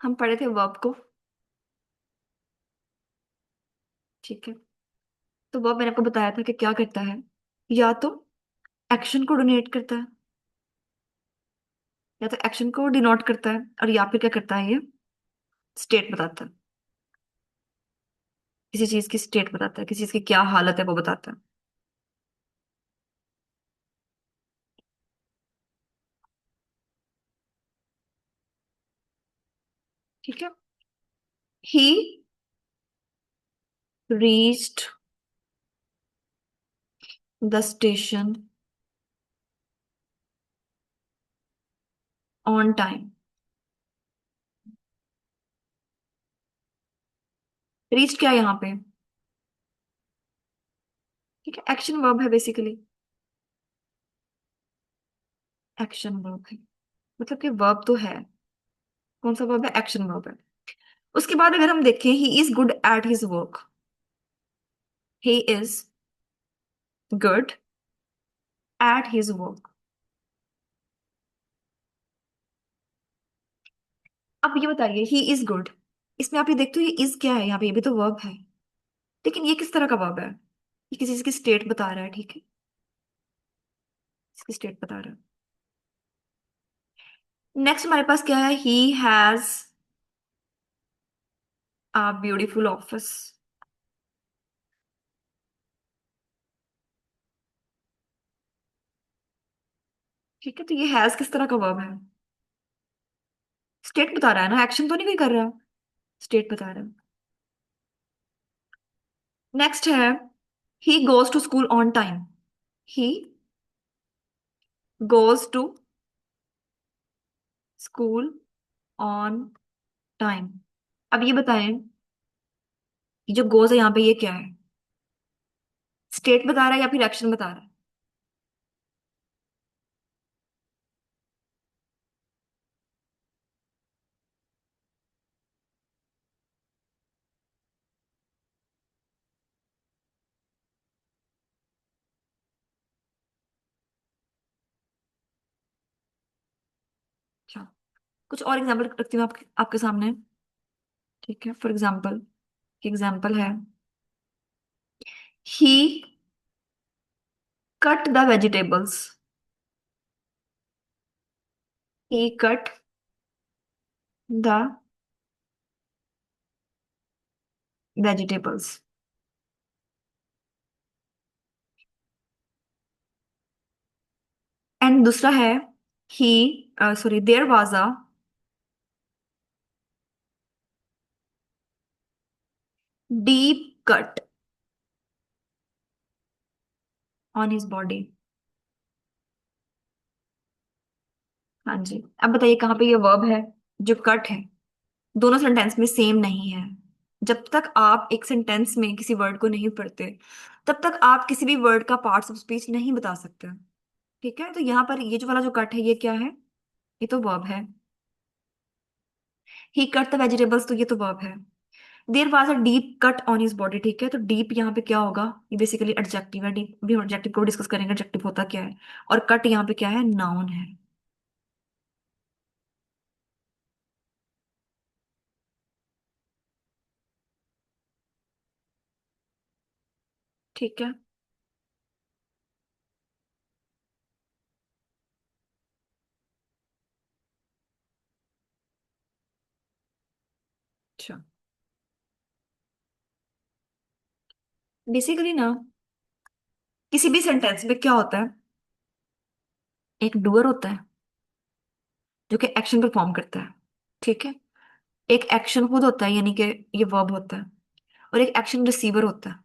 हम पढ़े थे वर्ब को। ठीक है। तो वर्ब मैंने आपको बताया था कि क्या करता है, या तो एक्शन को डोनेट करता है, या तो एक्शन को डिनोट करता है, और या फिर क्या करता है, ये स्टेट बताता है। किसी चीज की स्टेट बताता है, किसी चीज की क्या हालत है वो बताता है। ठीक है। ही reached the station on time. Reached क्या है यहाँ पे? ठीक है, एक्शन वर्ब है बेसिकली। एक्शन वर्ब है, मतलब कि वर्ब तो है। कौन सा वर्ब है? एक्शन वर्ब है। उसके बाद अगर हम देखें, he is good at his work. He is good at his work. अब ये बताइए, ही इज गुड, इसमें आप ये देखते हो, ये इज क्या है यहाँ पे? ये भी तो वर्ब है, लेकिन ये किस तरह का वर्ब है? ये किसी चीज की स्टेट बता रहा है, ठीक है, इसकी स्टेट बता रहा है। नेक्स्ट हमारे पास क्या है? He has a beautiful office. ठीक है, तो ये हैज किस तरह का वर्ब है? स्टेट बता रहा है ना, एक्शन तो नहीं कोई कर रहा, स्टेट बता रहा है। नेक्स्ट है, he goes to school on time. He goes to school on time. अब ये बताएं, ये जो गोज है यहाँ पे, ये क्या है? स्टेट बता रहा है या फिर एक्शन बता रहा है? अच्छा, कुछ और एग्जाम्पल रखती हूँ आपके सामने। ठीक है, फॉर एग्जाम्पल, एग्जाम्पल है, he cut the vegetables. He cut the vegetables. And दूसरा है, he sorry, there was a deep cut on his body. हाँ जी। अब बताइए कहाँ पे ये वर्ब है जो कट है? दोनों सेंटेंस में सेम नहीं है। जब तक आप एक सेंटेंस में किसी वर्ड को नहीं पढ़ते, तब तक आप किसी भी वर्ड का पार्ट्स ऑफ स्पीच नहीं बता सकते। ठीक है, तो यहाँ पर ये जो वाला जो कट है, ये क्या है? ये तो वर्ब है। ही कट द वेजिटेबल्स, तो ये तो वर्ब है। There was a deep cut on his body. ठीक है, तो डीप यहाँ पे क्या होगा? ये बेसिकली एडजेक्टिव है। डीप भी एडजेक्टिव को डिस्कस करेंगे, एडजेक्टिव होता क्या है। और कट यहाँ पे क्या है? नाउन है। ठीक है। अच्छा, बेसिकली ना, किसी भी सेंटेंस में क्या होता है? एक डूअर होता है जो कि एक्शन परफॉर्म करता है। ठीक है। एक एक्शन खुद होता है, यानी कि ये वर्ब होता है। और एक एक्शन रिसीवर होता है।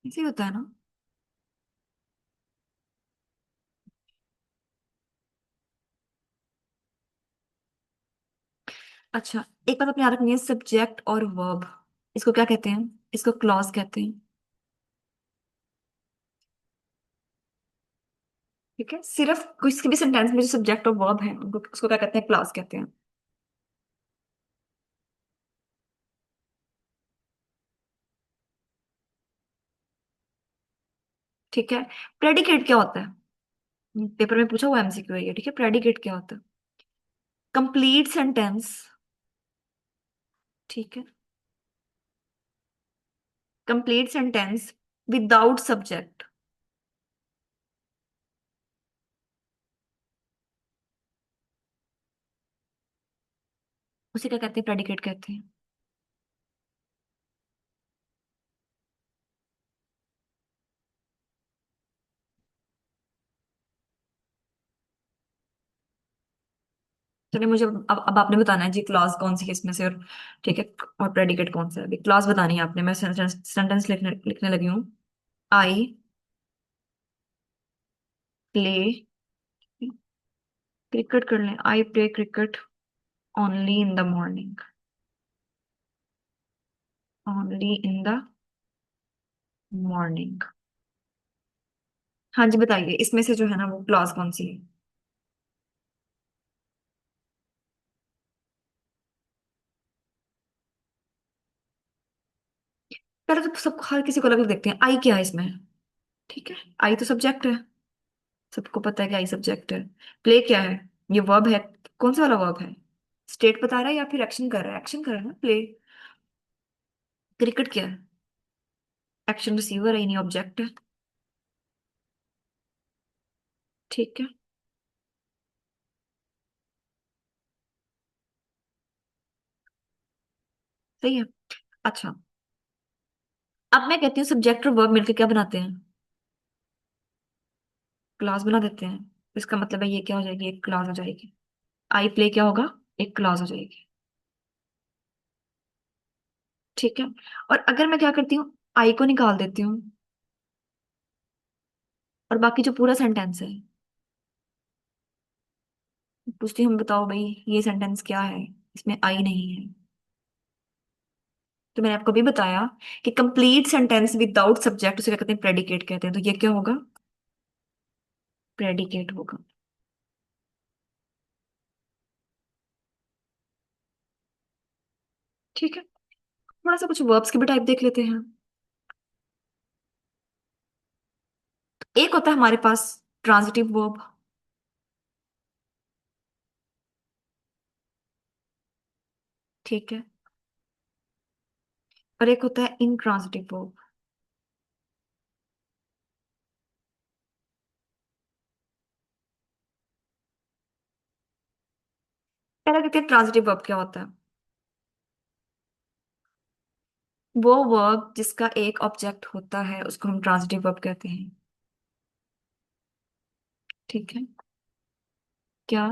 ऐसे ही होता है ना? अच्छा, एक बात अपने याद रखनी है, सब्जेक्ट और वर्ब, इसको क्या कहते हैं? इसको क्लॉज कहते हैं। ठीक है, सिर्फ किसी भी सेंटेंस में जो सब्जेक्ट और वर्ब है, उनको उसको क्या कहते हैं? क्लॉज कहते हैं। ठीक है। प्रेडिकेट क्या होता है? पेपर में पूछा हुआ एमसीक्यू है ये। ठीक है, प्रेडिकेट क्या होता है? Complete sentence. ठीक है। कंप्लीट सेंटेंस विदाउट सब्जेक्ट, उसे क्या कहते हैं? प्रेडिकेट कहते हैं। चलिए मुझे अब आपने बताना है जी, क्लॉज कौन सी है इसमें से, और ठीक है, और प्रेडिकेट कौन सा है। अभी क्लॉज बतानी है आपने, मैं सेंटेंस सेंटेंस लिखने लिखने लगी हूँ। आई प्ले, क्रिकेट कर लें, I play cricket only in the morning, only in the morning. हाँ जी बताइए, इसमें से जो है ना वो क्लॉज कौन सी है? पहले तो सब हर किसी को अलग अलग देखते हैं, आई क्या है इसमें? ठीक है, आई तो सब्जेक्ट है, सबको पता है कि आई सब्जेक्ट है। प्ले क्या है? ये वर्ब है। कौन सा वाला वर्ब है? स्टेट बता रहा है या फिर एक्शन कर रहा है? एक्शन कर रहा है ना प्ले। क्रिकेट क्या है? एक्शन रिसीवर है, नहीं ऑब्जेक्ट है। ठीक है, सही है। अच्छा, अब मैं कहती हूँ सब्जेक्ट और वर्ब मिलकर क्या बनाते हैं? क्लास बना देते हैं। इसका मतलब है ये क्या हो जाएगी? एक क्लास हो जाएगी। आई प्ले क्या होगा? एक क्लास हो जाएगी। ठीक है। और अगर मैं क्या करती हूँ, आई को निकाल देती हूँ, और बाकी जो पूरा सेंटेंस है पूछती हूँ, बताओ भाई ये सेंटेंस क्या है, इसमें आई नहीं है। तो मैंने आपको भी बताया कि कंप्लीट सेंटेंस विदाउट सब्जेक्ट उसे क्या कहते हैं? प्रेडिकेट कहते हैं। तो ये क्या होगा? प्रेडिकेट होगा। ठीक है, थोड़ा सा कुछ वर्ब्स के भी टाइप देख लेते हैं। एक होता है हमारे पास ट्रांजिटिव वर्ब। ठीक है। और एक होता है इंट्रांजिटिव वर्ब। पहले देखते हैं ट्रांजिटिव वर्ब क्या होता है। वो वर्ब जिसका एक ऑब्जेक्ट होता है उसको हम ट्रांजिटिव वर्ब कहते हैं। ठीक है। क्या?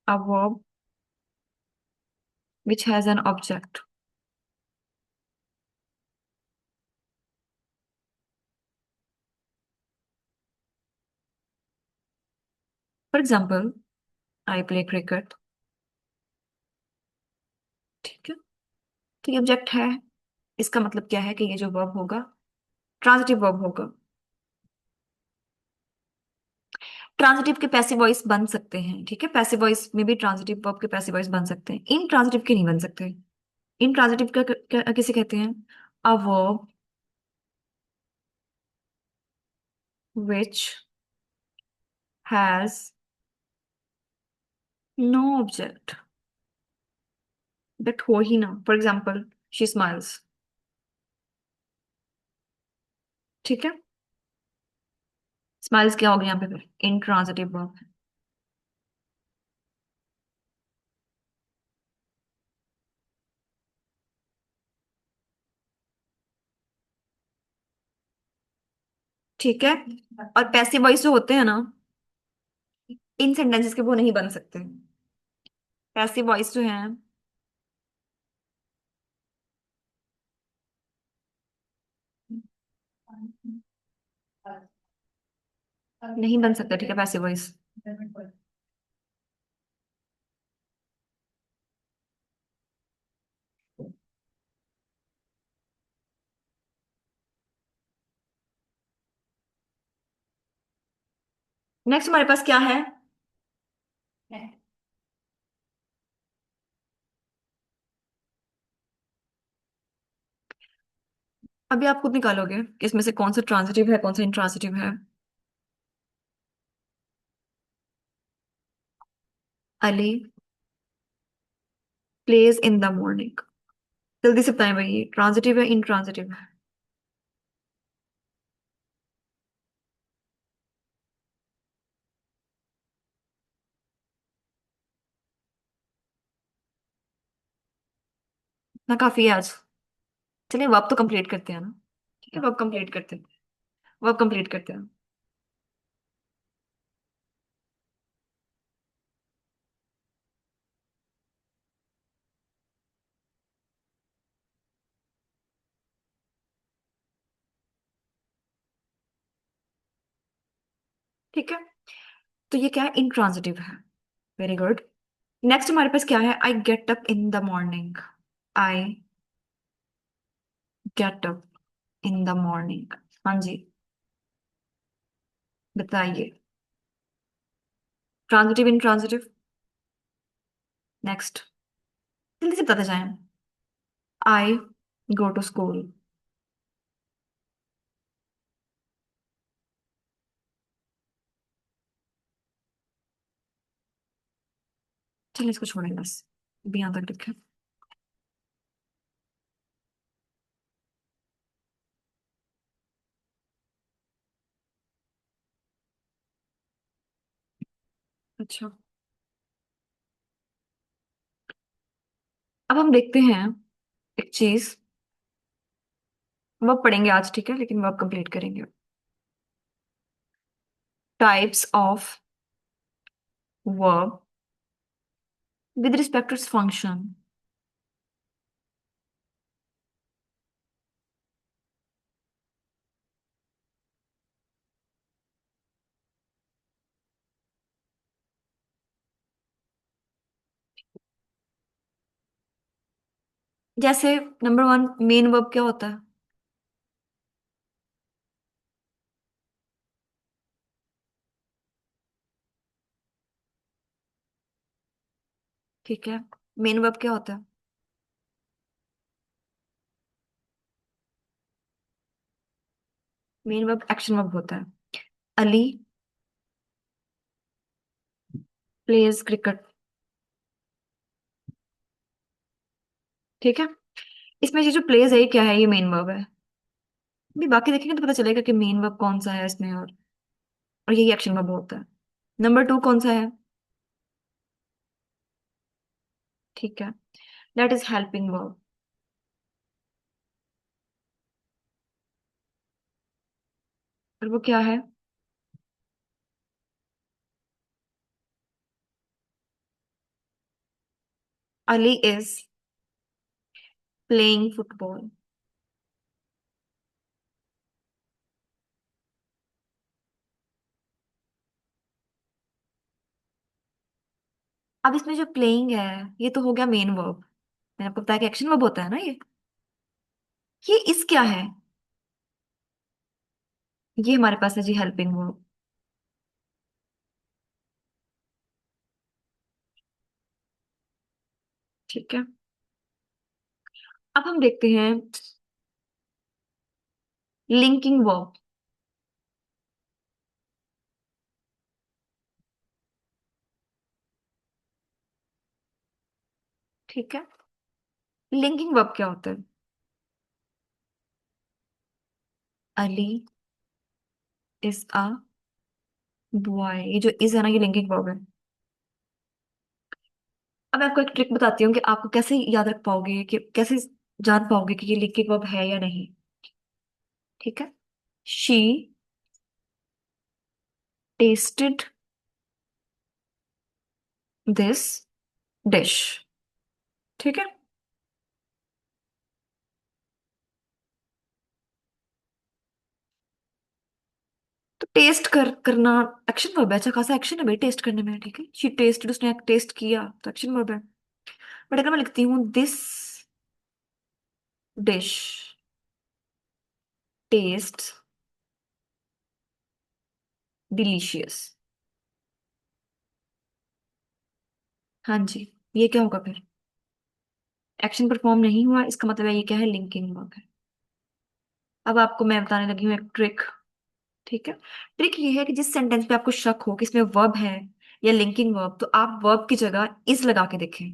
अ verb which has an object. For example, I play cricket. ठीक है, तो ये ऑब्जेक्ट है। इसका मतलब क्या है कि ये जो वर्ब होगा ट्रांजिटिव वर्ब होगा। ट्रांजिटिव के पैसिव वॉइस बन सकते हैं, ठीक है, पैसिव वॉइस में भी ट्रांजिटिव वर्ब के पैसिव वॉइस बन सकते हैं, इन ट्रांजिटिव के नहीं बन सकते। इन ट्रांजिटिव का किसे कहते हैं? A verb which has no object. But हो ही ना, फॉर एग्जाम्पल शी स्माइल्स। ठीक है, स्माइल्स क्या हो गया यहाँ पे? फिर इन ट्रांजिटिव वर्ब। ठीक है। और पैसिव वॉइस जो होते हैं ना, इन सेंटेंसेस के वो नहीं बन सकते। पैसिव वॉइस जो है नहीं बन सकता, ठीक है, पैसिव वॉइस। नेक्स्ट हमारे पास क्या है? अभी आप खुद निकालोगे कि इसमें से कौन सा ट्रांजिटिव है, कौन सा इंट्रांजिटिव है। Ali plays in the morning. जल्दी से बताएं भाई, ये ट्रांजिटिव है इंट्रांजिटिव है? ना काफी है आज। चलिए वर्ब तो कंप्लीट करते हैं ना। ठीक है, वर्ब कंप्लीट करते हैं। वर्ब कंप्लीट करते हैं। ठीक है, तो ये क्या है, इंट्रांजिटिव है। Very good. नेक्स्ट हमारे पास क्या है, I get up in the morning. I get up in the morning. हाँ जी, बताइए। Transitive intransitive? नेक्स्ट, जल्दी से बताते जाएं। आई गो टू स्कूल। चलिए इसको छोड़ेंगे बस, अभी यहाँ तक लिखे। अच्छा, अब हम देखते हैं एक चीज। वर्ब पढ़ेंगे आज, ठीक है, लेकिन वर्ब कंप्लीट करेंगे। Types of verb with respect to function. जैसे नंबर वन, मेन वर्ब क्या होता है? ठीक है, मेन वर्ब क्या होता है? मेन वर्ब एक्शन वर्ब होता है। Ali pledge cricket. ठीक है, इसमें ये जो प्लेज है ये क्या है, ये मेन वर्ब है। अभी बाकी देखेंगे तो पता चलेगा कि मेन वर्ब कौन सा है इसमें, और यही एक्शन वर्ब होता है। नंबर टू कौन सा है? ठीक है, दैट इज हेल्पिंग वर्ब। और वो क्या है? Ali is playing football. अब इसमें जो प्लेइंग है ये तो हो गया मेन वर्ब। मैंने आपको बताया कि एक्शन वर्ब होता है ना ये इस क्या है? ये हमारे पास है जी हेल्पिंग वर्ब। ठीक है, अब हम देखते हैं लिंकिंग वर्ब। ठीक है, लिंकिंग वर्ब क्या होता है? Ali is a boy. ये जो इज है ना, ये लिंकिंग वर्ब है। अब मैं आपको एक ट्रिक बताती हूँ कि आपको कैसे याद रख पाओगे, कि कैसे जान पाओगे कि ये लिंकिंग वर्ब है या नहीं। ठीक है, शी टेस्टेड दिस डिश। ठीक है, तो टेस्ट करना एक्शन वर्ब है। अच्छा खासा एक्शन है भाई टेस्ट करने में। ठीक है, शी टेस्टेड, उसने टेस्ट किया तो एक्शन वर्ब है। बट अगर मैं लिखती हूँ दिस डिश टेस्ट डिलीशियस। हाँ जी, ये क्या होगा फिर? एक्शन परफॉर्म नहीं हुआ, इसका मतलब है ये क्या है, लिंकिंग वर्ब है। अब आपको मैं बताने लगी हूँ एक ट्रिक। ठीक है, ट्रिक ये है कि जिस सेंटेंस पे आपको शक हो कि इसमें वर्ब है या लिंकिंग वर्ब, तो आप वर्ब की जगह इज लगा के देखें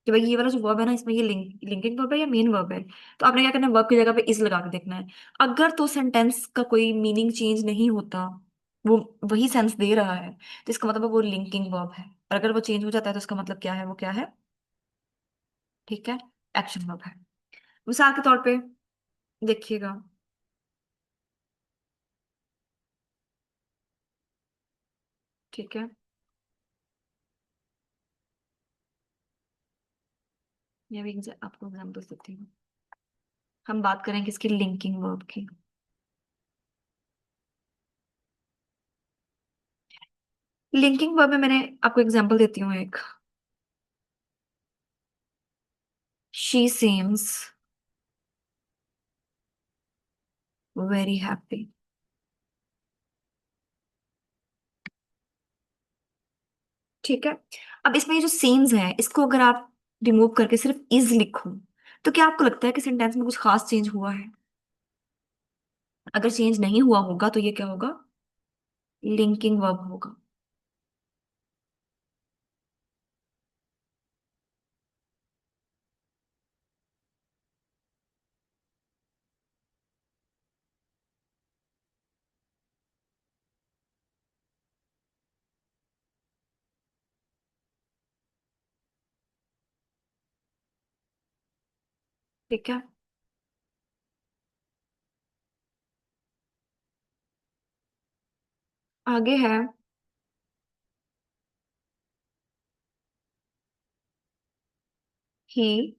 कि भाई ये वाला जो वर्ब है ना, इसमें ये लिंकिंग वर्ब है या मेन वर्ब है। तो आपने क्या करना है, वर्ब की जगह पे इज लगा के देखना है। अगर तो सेंटेंस का कोई मीनिंग चेंज नहीं होता, वो वही सेंस दे रहा है, तो इसका मतलब है वो लिंकिंग वर्ब है। और अगर वो चेंज हो जाता है तो इसका मतलब क्या है, वो क्या है? ठीक है, एक्शन वर्ब है। मिसाल के तौर पे देखिएगा। ठीक है, मैं भी आपको एग्जाम्पल देती हूँ। हम बात करें किसकी, लिंकिंग वर्ब की। लिंकिंग वर्ब में मैंने आपको एग्जांपल देती हूँ एक। She seems very happy. ठीक है, अब इसमें ये जो सीम्स है, इसको अगर आप रिमूव करके सिर्फ इज लिखो, तो क्या आपको लगता है कि सेंटेंस में कुछ खास चेंज हुआ है? अगर चेंज नहीं हुआ होगा तो ये क्या होगा, लिंकिंग वर्ब होगा। ठीक है, आगे है। He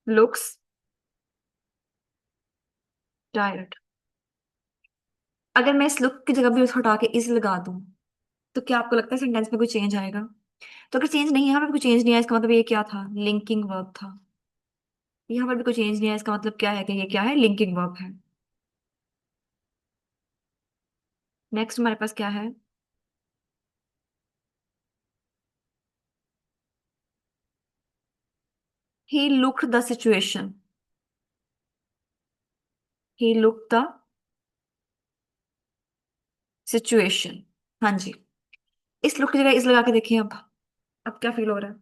looks tired. अगर मैं इस लुक की जगह भी उस हटा के इज लगा दूं, तो क्या आपको लगता है सेंटेंस में कोई चेंज आएगा? तो अगर चेंज नहीं है, यहाँ पर कोई चेंज नहीं आया, इसका मतलब ये क्या था, लिंकिंग वर्ब था। यहाँ पर भी कोई चेंज नहीं आया, इसका मतलब क्या है कि ये क्या है, लिंकिंग वर्ब है। नेक्स्ट हमारे पास क्या है? He looked the situation. He look the situation. हाँ जी, इस लुक की जगह इस लगा के देखिए अब क्या फील हो रहा है?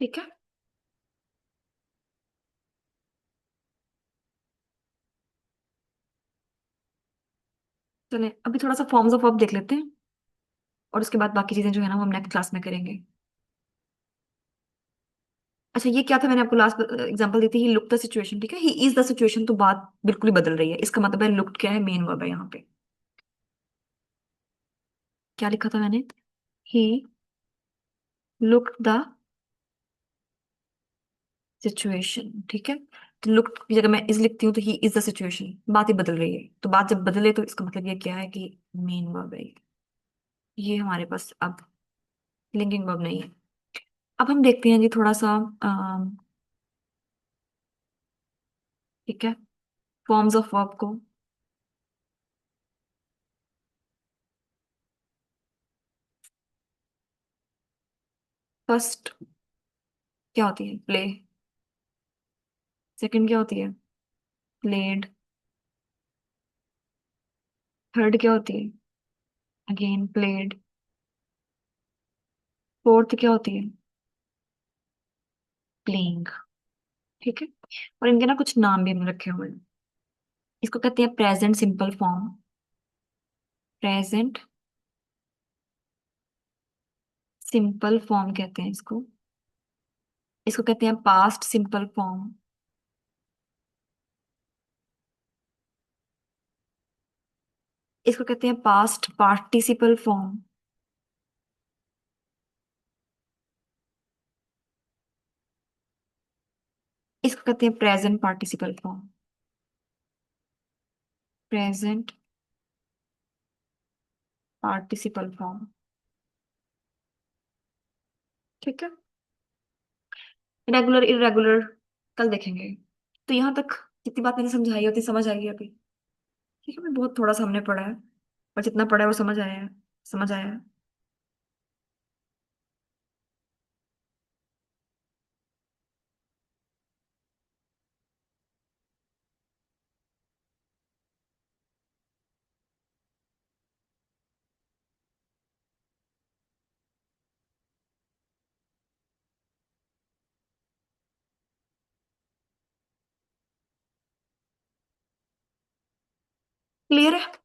ठीक है, चलिए अभी थोड़ा सा फॉर्म्स ऑफ वर्ब देख लेते हैं, और उसके बाद बाकी चीजें जो है ना वो हम नेक्स्ट क्लास में करेंगे। अच्छा, ये क्या था, मैंने आपको लास्ट एग्जांपल दी थी, ही लुक द सिचुएशन। ठीक है, ही इज द सिचुएशन, तो बात बिल्कुल ही बदल रही है। इसका मतलब है लुक्ड क्या है, मेन वर्ब है यहाँ पे। क्या लिखा था मैंने? He looked the situation. ठीक है, तो लुक की जगह मैं इज लिखती हूँ, तो ही इज द सिचुएशन, बात ही बदल रही है। तो बात जब बदले तो इसका मतलब ये क्या है कि मेन वर्ब है ये हमारे पास अब लिंकिंग वर्ब नहीं है। अब हम देखते हैं जी थोड़ा सा, ठीक है, फॉर्म्स ऑफ वर्ब को। फर्स्ट क्या होती है, प्ले। सेकंड क्या होती है, प्लेड। थर्ड क्या होती है, अगेन प्लेड। फोर्थ क्या होती है, प्लेइंग। ठीक है, और इनके ना कुछ नाम भी हमने रखे हुए हैं। इसको कहते हैं present simple form. Present simple form कहते हैं इसको। इसको कहते हैं पास्ट सिंपल फॉर्म। इसको कहते हैं पास्ट पार्टिसिपल फॉर्म। इसको कहते हैं present participle form. Present participle form. ठीक है। रेगुलर इरेगुलर कल देखेंगे। तो यहाँ तक जितनी बात मैंने समझाई होती समझ आएगी अभी। ठीक है, मैं बहुत थोड़ा सा हमने पढ़ा है, पर जितना पढ़ा है वो समझ आया है। समझ आया है। क्लियर है।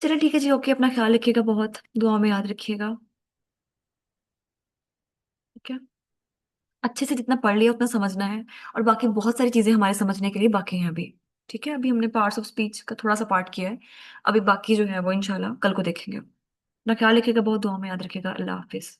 चलिए ठीक है जी, ओके, अपना ख्याल रखिएगा, बहुत दुआ में याद रखिएगा। ठीक है। अच्छे से जितना पढ़ लिया उतना समझना है। और बाकी बहुत सारी चीजें हमारे समझने के लिए बाकी हैं अभी। ठीक है, अभी हमने पार्ट्स ऑफ स्पीच का थोड़ा सा पार्ट किया है। अभी बाकी जो है वो इंशाल्लाह कल को देखेंगे। अपना ख्याल रखिएगा, बहुत दुआ में याद रखिएगा। अल्लाह हाफिज।